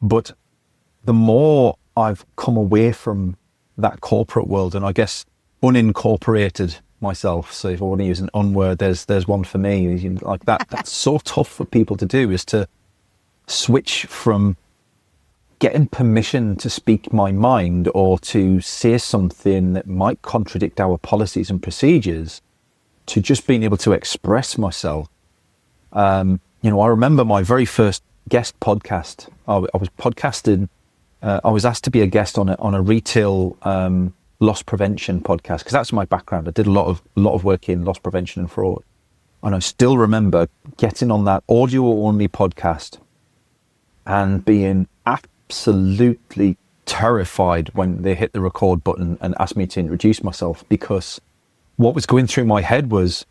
But the more I've come away from that corporate world, and I guess unincorporated myself, so if I want to use an unword, there's one for me, like that's so tough for people to do, is to switch from getting permission to speak my mind or to say something that might contradict our policies and procedures, to just being able to express myself. I remember my very first guest podcast. I was podcasting. I was asked to be a guest on a retail loss prevention podcast, because that's my background. I did a lot of work in loss prevention and fraud, and I still remember getting on that audio only podcast and being absolutely terrified when they hit the record button and asked me to introduce myself, because what was going through my head was,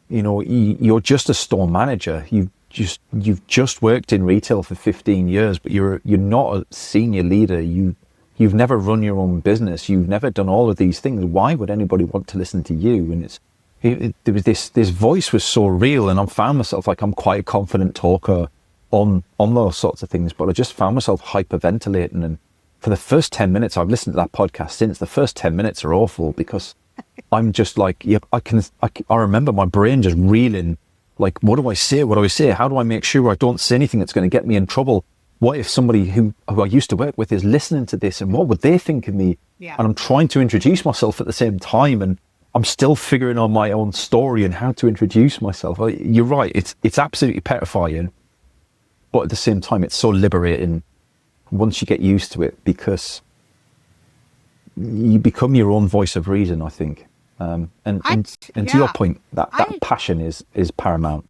you're just a store manager. You've just worked in retail for 15 years, but you're not a senior leader. You've never run your own business. You've never done all of these things. Why would anybody want to listen to you? And there was this voice was so real, and I found myself like, I'm quite a confident talker on those sorts of things, but I just found myself hyperventilating. And for the first 10 minutes, I've listened to that podcast since, the first 10 minutes are awful, because I'm just like, I remember my brain just reeling, like, what do I say? What do I say? How do I make sure I don't say anything that's going to get me in trouble? What if somebody who I used to work with is listening to this, and what would they think of me? Yeah. And I'm trying to introduce myself at the same time, and I'm still figuring on my own story and how to introduce myself. You're right. It's absolutely petrifying, but at the same time, it's so liberating once you get used to it, because you become your own voice of reason, I think. And to your point, that passion is paramount.